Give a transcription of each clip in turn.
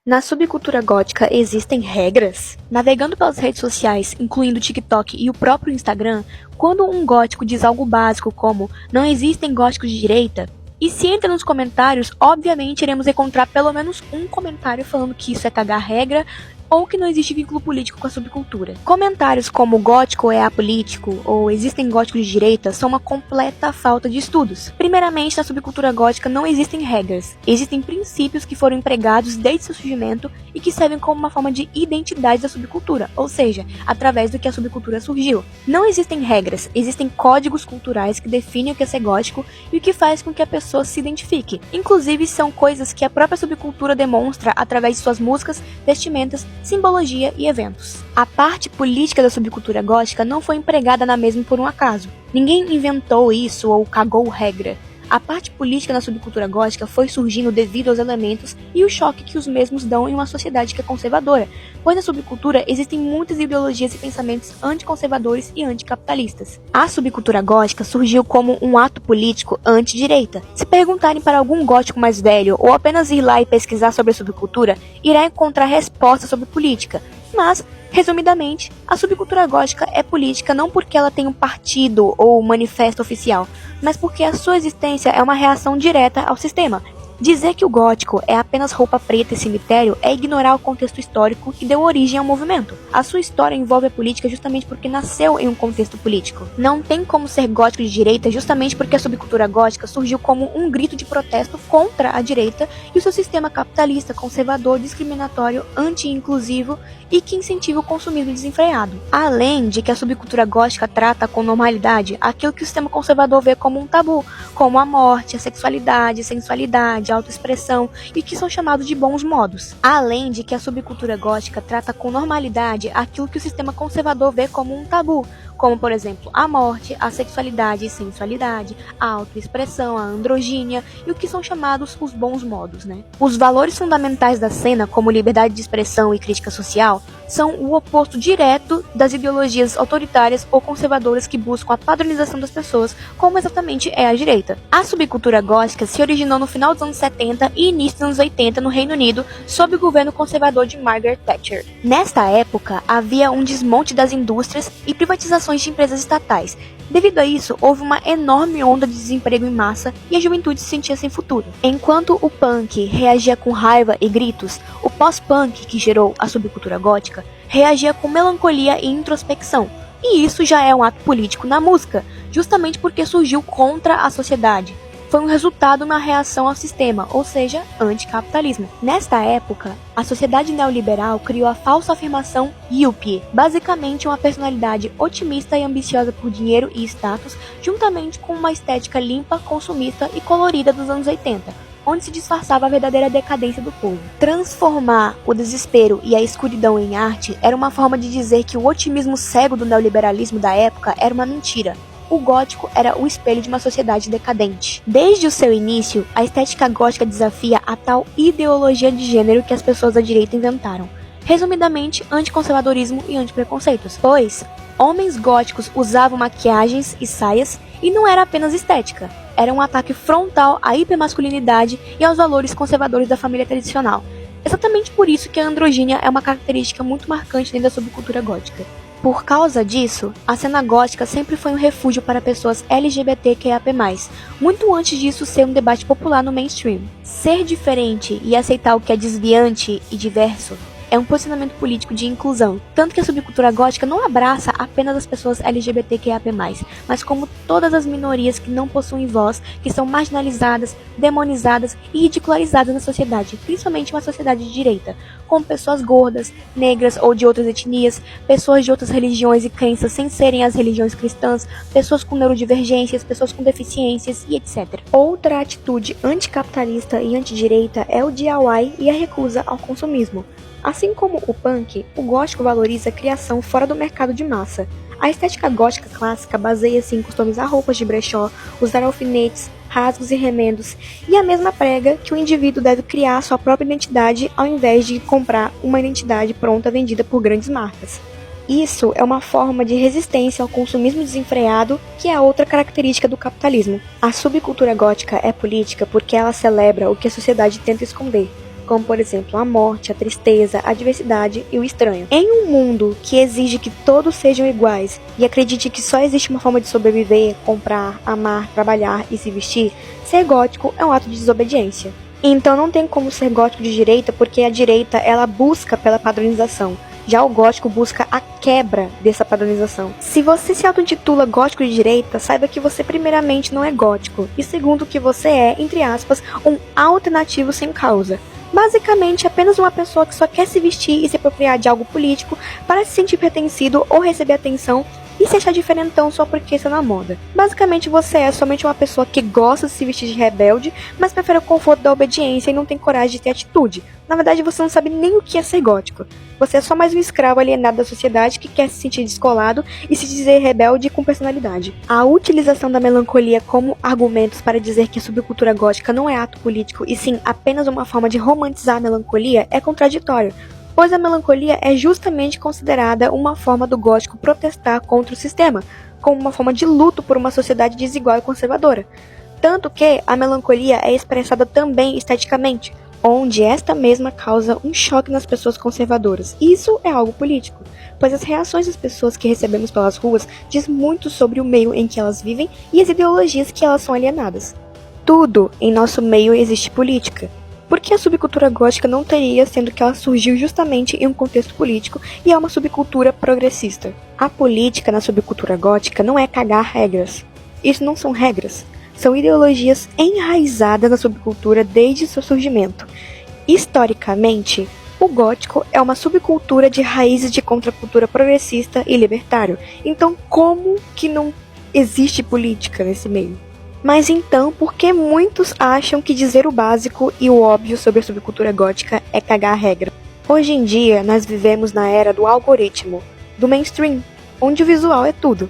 Na subcultura gótica existem regras? Navegando pelas redes sociais, incluindo o TikTok e o próprio Instagram, quando um gótico diz algo básico como "não existem góticos de direita", e se entra nos comentários, obviamente iremos encontrar pelo menos um comentário falando que isso é cagar regra ou que não existe vínculo político com a subcultura. Comentários como gótico é apolítico ou existem góticos de direita são uma completa falta de estudos. Primeiramente, na subcultura gótica não existem regras, existem princípios que foram empregados desde seu surgimento e que servem como uma forma de identidade da subcultura, ou seja, através do que a subcultura surgiu. Não existem regras, existem códigos culturais que definem o que é ser gótico e o que faz com que a pessoa se identifique. Inclusive, são coisas que a própria subcultura demonstra através de suas músicas, vestimentas, simbologia e eventos. A parte política da subcultura gótica não foi empregada na mesma por um acaso. Ninguém inventou isso ou cagou regra. A parte política na subcultura gótica foi surgindo devido aos elementos e o choque que os mesmos dão em uma sociedade que é conservadora, pois na subcultura existem muitas ideologias e pensamentos anticonservadores e anticapitalistas. A subcultura gótica surgiu como um ato político anti-direita. Se perguntarem para algum gótico mais velho ou apenas ir lá e pesquisar sobre a subcultura, irá encontrar respostas sobre política. Mas, resumidamente, a subcultura gótica é política não porque ela tem um partido ou manifesto oficial, mas porque a sua existência é uma reação direta ao sistema. Dizer que o gótico é apenas roupa preta e cemitério é ignorar o contexto histórico que deu origem ao movimento. A sua história envolve a política justamente porque nasceu em um contexto político. Não tem como ser gótico de direita justamente porque a subcultura gótica surgiu como um grito de protesto contra a direita e o seu sistema capitalista, conservador, discriminatório, anti-inclusivo e que incentiva o consumismo desenfreado. Além de que a subcultura gótica trata com normalidade aquilo que o sistema conservador vê como um tabu, como a morte, a sexualidade, sensualidade, autoexpressão e que são chamados de bons modos. Além de que a subcultura gótica trata com normalidade aquilo que o sistema conservador vê como um tabu, como por exemplo a morte, a sexualidade e sensualidade, a autoexpressão, a androgínia e o que são chamados os bons modos, né? Os valores fundamentais da cena, como liberdade de expressão e crítica social, são o oposto direto das ideologias autoritárias ou conservadoras que buscam a padronização das pessoas, como exatamente é a direita. A subcultura gótica se originou no final dos anos 70 e início dos anos 80 no Reino Unido, sob o governo conservador de Margaret Thatcher. Nesta época, havia um desmonte das indústrias e privatizações de empresas estatais. Devido a isso, houve uma enorme onda de desemprego em massa e a juventude se sentia sem futuro. Enquanto o punk reagia com raiva e gritos, o pós-punk, que gerou a subcultura gótica, reagia com melancolia e introspecção. E isso já é um ato político na música, justamente porque surgiu contra a sociedade. Foi um resultado na reação ao sistema, ou seja, anticapitalismo. Nesta época, a sociedade neoliberal criou a falsa afirmação yuppie, basicamente uma personalidade otimista e ambiciosa por dinheiro e status, juntamente com uma estética limpa, consumista e colorida dos anos 80, onde se disfarçava a verdadeira decadência do povo. Transformar o desespero e a escuridão em arte era uma forma de dizer que o otimismo cego do neoliberalismo da época era uma mentira. O gótico era o espelho de uma sociedade decadente. Desde o seu início, a estética gótica desafia a tal ideologia de gênero que as pessoas da direita inventaram. Resumidamente, anticonservadorismo e antipreconceitos, pois homens góticos usavam maquiagens e saias e não era apenas estética, era um ataque frontal à hipermasculinidade e aos valores conservadores da família tradicional. Exatamente por isso que a androgínia é uma característica muito marcante dentro da subcultura gótica. Por causa disso, a cena gótica sempre foi um refúgio para pessoas LGBTQIAP+, muito antes disso ser um debate popular no mainstream. Ser diferente e aceitar o que é desviante e diverso é um posicionamento político de inclusão, tanto que a subcultura gótica não abraça apenas as pessoas LGBTQIAP+, mas como todas as minorias que não possuem voz, que são marginalizadas, demonizadas e ridicularizadas na sociedade, principalmente uma sociedade de direita, como pessoas gordas, negras ou de outras etnias, pessoas de outras religiões e crenças sem serem as religiões cristãs, pessoas com neurodivergências, pessoas com deficiências e etc. Outra atitude anticapitalista e antidireita é o DIY e a recusa ao consumismo. Assim como o punk, o gótico valoriza a criação fora do mercado de massa. A estética gótica clássica baseia-se em customizar roupas de brechó, usar alfinetes, rasgos e remendos, e a mesma prega que o indivíduo deve criar sua própria identidade ao invés de comprar uma identidade pronta vendida por grandes marcas. Isso é uma forma de resistência ao consumismo desenfreado, que é outra característica do capitalismo. A subcultura gótica é política porque ela celebra o que a sociedade tenta esconder. como por exemplo a morte, a tristeza, a diversidade e o estranho. Em um mundo que exige que todos sejam iguais e acredite que só existe uma forma de sobreviver, comprar, amar, trabalhar e se vestir, ser gótico é um ato de desobediência. Então não tem como ser gótico de direita, porque a direita ela busca pela padronização. Já o gótico busca a quebra dessa padronização. Se você se auto-intitula gótico de direita, saiba que você primeiramente não é gótico, e segundo que você é, entre aspas, um alternativo sem causa. Basicamente, apenas uma pessoa que só quer se vestir e se apropriar de algo político para se sentir pertencido ou receber atenção e se achar diferentão só porque está na moda. Basicamente, você é somente uma pessoa que gosta de se vestir de rebelde, mas prefere o conforto da obediência e não tem coragem de ter atitude. Na verdade, você não sabe nem o que é ser gótico. Você é só mais um escravo alienado da sociedade que quer se sentir descolado e se dizer rebelde com personalidade. A utilização da melancolia como argumentos para dizer que a subcultura gótica não é ato político e sim apenas uma forma de romantizar a melancolia é contraditório, pois a melancolia é justamente considerada uma forma do gótico protestar contra o sistema, como uma forma de luto por uma sociedade desigual e conservadora. Tanto que a melancolia é expressada também esteticamente, onde esta mesma causa um choque nas pessoas conservadoras. Isso é algo político, pois as reações das pessoas que recebemos pelas ruas diz muito sobre o meio em que elas vivem e as ideologias que elas são alienadas. Tudo em nosso meio existe política. Por que a subcultura gótica não teria, sendo que ela surgiu justamente em um contexto político e é uma subcultura progressista? A política na subcultura gótica não é cagar regras. Isso não são regras. São ideologias enraizadas na subcultura desde seu surgimento. Historicamente, o gótico é uma subcultura de raízes de contracultura progressista e libertário. Então, como que não existe política nesse meio? Mas então, por que muitos acham que dizer o básico e o óbvio sobre a subcultura gótica é cagar a regra? Hoje em dia, nós vivemos na era do algoritmo, do mainstream, onde o visual é tudo.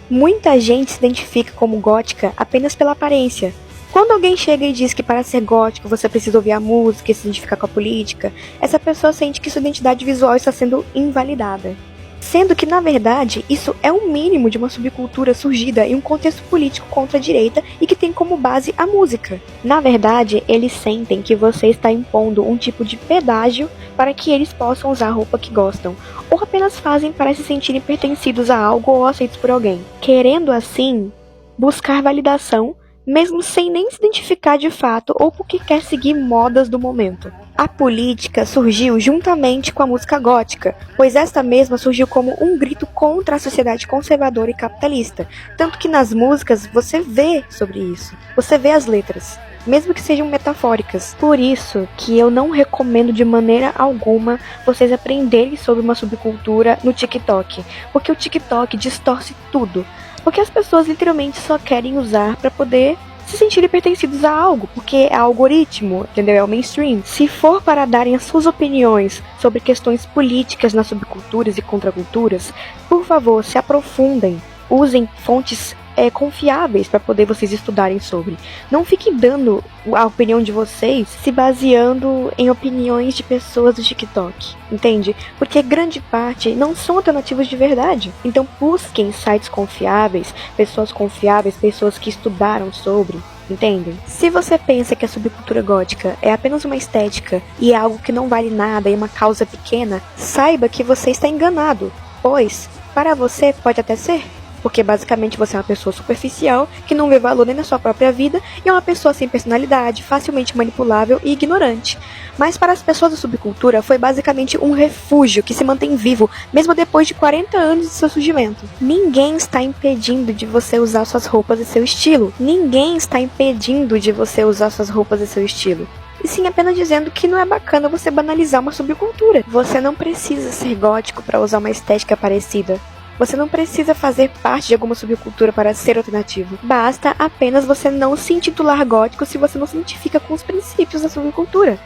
Muita gente se identifica como gótica apenas pela aparência. Quando alguém chega e diz que para ser gótico você precisa ouvir a música e se identificar com a política, essa pessoa sente que sua identidade visual está sendo invalidada. Sendo que, na verdade, isso é o mínimo de uma subcultura surgida em um contexto político contra a direita e que tem como base a música. Na verdade, eles sentem que você está impondo um tipo de pedágio para que eles possam usar a roupa que gostam, ou apenas fazem para se sentirem pertencidos a algo ou aceitos por alguém, querendo assim buscar validação, mesmo sem nem se identificar de fato ou porque quer seguir modas do momento. A política surgiu juntamente com a música gótica, pois esta mesma surgiu como um grito contra a sociedade conservadora e capitalista, tanto que nas músicas você vê sobre isso, você vê as letras, mesmo que sejam metafóricas. Por isso que eu não recomendo de maneira alguma vocês aprenderem sobre uma subcultura no TikTok, porque o TikTok distorce tudo. Porque as pessoas literalmente só querem usar para poder se sentirem pertencidos a algo, porque é algoritmo, entendeu? É o mainstream. Se for para darem as suas opiniões sobre questões políticas nas subculturas e contraculturas, por favor, se aprofundem. Usem fontes confiáveis para poder vocês estudarem sobre. Não fiquem dando a opinião de vocês se baseando em opiniões de pessoas do TikTok, entende? Porque grande parte não são alternativas de verdade. Então busquem sites confiáveis, pessoas que estudaram sobre, entendem? Se você pensa que a subcultura gótica é apenas uma estética e é algo que não vale nada e uma causa pequena, saiba que você está enganado, pois para você pode até ser, porque basicamente você é uma pessoa superficial, que não vê valor nem na sua própria vida, e é uma pessoa sem personalidade, facilmente manipulável e ignorante. Mas para as pessoas da subcultura foi basicamente um refúgio que se mantém vivo, mesmo depois de 40 anos de seu surgimento. Ninguém está impedindo de você usar suas roupas e seu estilo. Ninguém está impedindo de você usar suas roupas e seu estilo. E sim apenas dizendo que não é bacana você banalizar uma subcultura. Você não precisa ser gótico para usar uma estética parecida. Você não precisa fazer parte de alguma subcultura para ser alternativo. Basta apenas você não se intitular gótico se você não se identifica com os princípios da subcultura.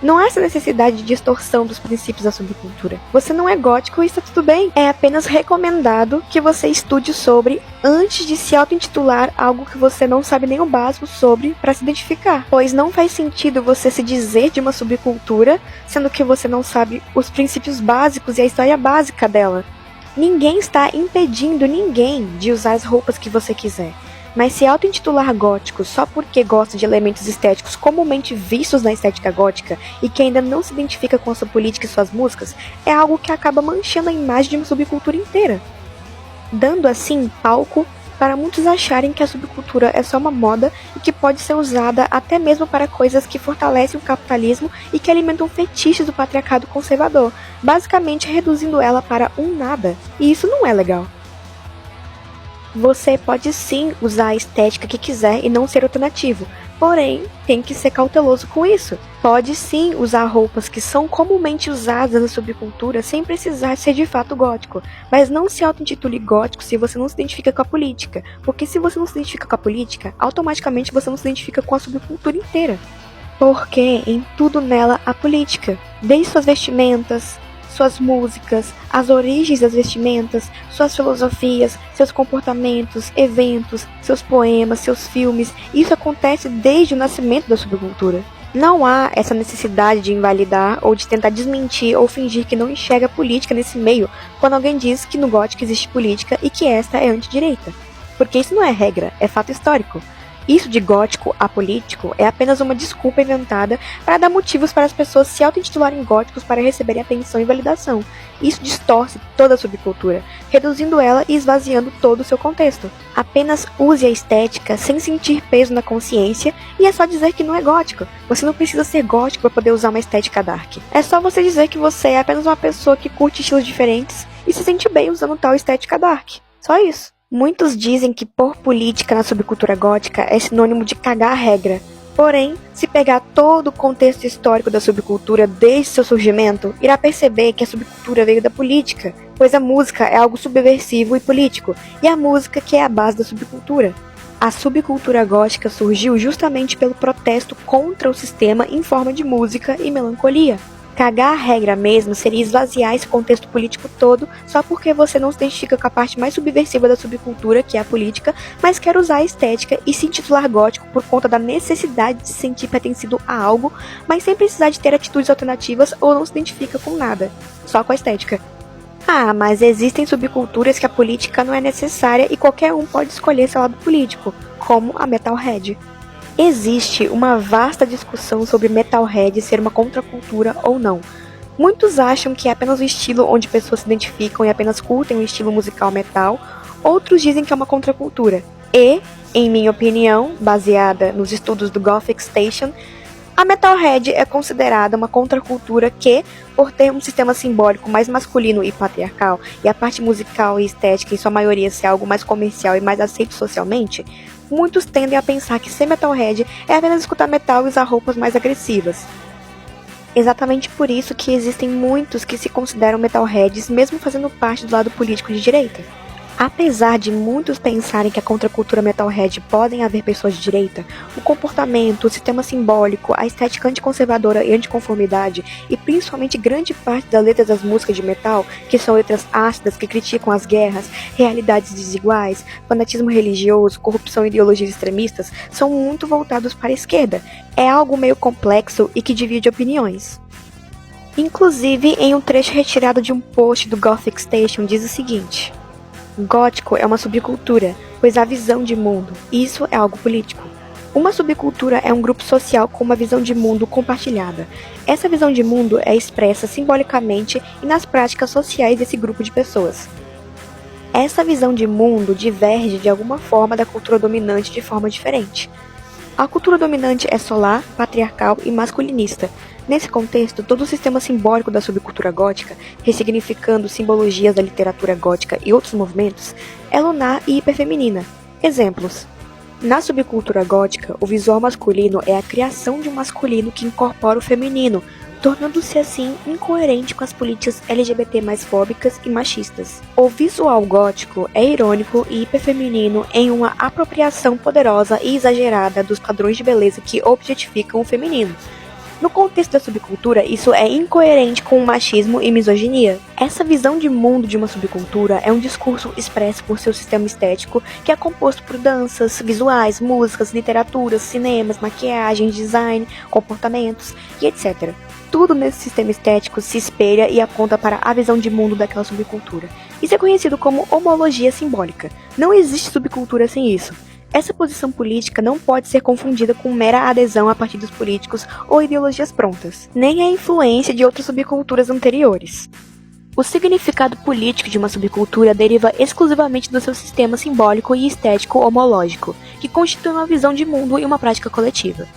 Não há essa necessidade de distorção dos princípios da subcultura. Você não é gótico e está tudo bem. É apenas recomendado que você estude sobre antes de se auto-intitular algo que você não sabe nem o básico sobre para se identificar. Pois não faz sentido você se dizer de uma subcultura, sendo que você não sabe os princípios básicos e a história básica dela. Ninguém está impedindo ninguém de usar as roupas que você quiser. Mas se auto-intitular gótico só porque gosta de elementos estéticos comumente vistos na estética gótica e que ainda não se identifica com a sua política e suas músicas, é algo que acaba manchando a imagem de uma subcultura inteira, dando assim palco para muitos acharem que a subcultura é só uma moda e que pode ser usada até mesmo para coisas que fortalecem o capitalismo e que alimentam fetiches do patriarcado conservador, basicamente reduzindo ela para um nada. E isso não é legal. Você pode sim usar a estética que quiser e não ser alternativo, porém, tem que ser cauteloso com isso. Pode sim usar roupas que são comumente usadas na subcultura sem precisar ser de fato gótico, mas não se auto-intitule gótico se você não se identifica com a política, porque se você não se identifica com a política, automaticamente você não se identifica com a subcultura inteira. Porque em tudo nela há política, desde suas vestimentas, suas músicas, as origens das vestimentas, suas filosofias, seus comportamentos, eventos, seus poemas, seus filmes. Isso acontece desde o nascimento da subcultura. Não há essa necessidade de invalidar ou de tentar desmentir ou fingir que não enxerga política nesse meio quando alguém diz que no gótico existe política e que esta é antidireita. Porque isso não é regra, é fato histórico. Isso de gótico apolítico é apenas uma desculpa inventada para dar motivos para as pessoas se auto-intitularem góticos para receberem atenção e validação. Isso distorce toda a subcultura, reduzindo ela e esvaziando todo o seu contexto. Apenas use a estética sem sentir peso na consciência e é só dizer que não é gótico. Você não precisa ser gótico para poder usar uma estética dark. É só você dizer que você é apenas uma pessoa que curte estilos diferentes e se sente bem usando tal estética dark. Só isso. Muitos dizem que pôr política na subcultura gótica é sinônimo de cagar a regra. Porém, se pegar todo o contexto histórico da subcultura desde seu surgimento, irá perceber que a subcultura veio da política, pois a música é algo subversivo e político, e a música que é a base da subcultura. A subcultura gótica surgiu justamente pelo protesto contra o sistema em forma de música e melancolia. Cagar a regra mesmo seria esvaziar esse contexto político todo só porque você não se identifica com a parte mais subversiva da subcultura, que é a política, mas quer usar a estética e se intitular gótico por conta da necessidade de se sentir pertencido a algo, mas sem precisar de ter atitudes alternativas ou não se identifica com nada, só com a estética. Ah, mas existem subculturas que a política não é necessária e qualquer um pode escolher seu lado político, como a Metalhead. Existe uma vasta discussão sobre Metalhead ser uma contracultura ou não. Muitos acham que é apenas um estilo onde pessoas se identificam e apenas curtem o estilo musical metal, outros dizem que é uma contracultura. E, em minha opinião, baseada nos estudos do Gothic Station, a Metalhead é considerada uma contracultura que, por ter um sistema simbólico mais masculino e patriarcal, e a parte musical e estética em sua maioria ser algo mais comercial e mais aceito socialmente, muitos tendem a pensar que ser Metalhead é apenas escutar metal e usar roupas mais agressivas. Exatamente por isso que existem muitos que se consideram Metalheads mesmo fazendo parte do lado político de direita. Apesar de muitos pensarem que a contracultura Metalhead podem haver pessoas de direita, o comportamento, o sistema simbólico, a estética anticonservadora e anticonformidade, e principalmente grande parte das letras das músicas de metal, que são letras ácidas que criticam as guerras, realidades desiguais, fanatismo religioso, corrupção e ideologias extremistas, são muito voltados para a esquerda. É algo meio complexo e que divide opiniões. Inclusive, em um trecho retirado de um post do Gothic Station diz o seguinte: gótico é uma subcultura, pois há visão de mundo. Isso é algo político. Uma subcultura é um grupo social com uma visão de mundo compartilhada. Essa visão de mundo é expressa simbolicamente e nas práticas sociais desse grupo de pessoas. Essa visão de mundo diverge de alguma forma da cultura dominante de forma diferente. A cultura dominante é solar, patriarcal e masculinista. Nesse contexto, todo o sistema simbólico da subcultura gótica, ressignificando simbologias da literatura gótica e outros movimentos, é lunar e hiperfeminina. Exemplos: na subcultura gótica, o visual masculino é a criação de um masculino que incorpora o feminino, tornando-se assim incoerente com as políticas LGBT mais fóbicas e machistas. O visual gótico é irônico e hiperfeminino em uma apropriação poderosa e exagerada dos padrões de beleza que objetificam o feminino. No contexto da subcultura, isso é incoerente com o machismo e misoginia. Essa visão de mundo de uma subcultura é um discurso expresso por seu sistema estético, que é composto por danças, visuais, músicas, literaturas, cinemas, maquiagem, design, comportamentos e etc. Tudo nesse sistema estético se espelha e aponta para a visão de mundo daquela subcultura. Isso é conhecido como homologia simbólica. Não existe subcultura sem isso. Essa posição política não pode ser confundida com mera adesão a partidos políticos ou ideologias prontas, nem a influência de outras subculturas anteriores. O significado político de uma subcultura deriva exclusivamente do seu sistema simbólico e estético homológico, que constitui uma visão de mundo e uma prática coletiva.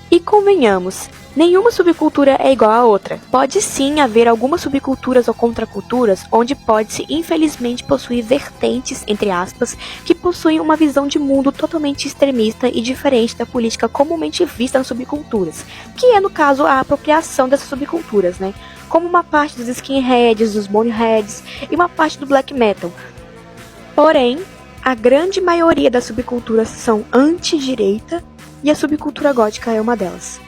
E convenhamos, nenhuma subcultura é igual a outra. Pode sim haver algumas subculturas ou contraculturas onde pode-se infelizmente possuir vertentes, entre aspas, que possuem uma visão de mundo totalmente extremista e diferente da política comumente vista nas subculturas, que é no caso a apropriação dessas subculturas, né? Como uma parte dos skinheads, dos boneheads e uma parte do black metal. Porém, a grande maioria das subculturas são anti-direita e a subcultura gótica é uma delas.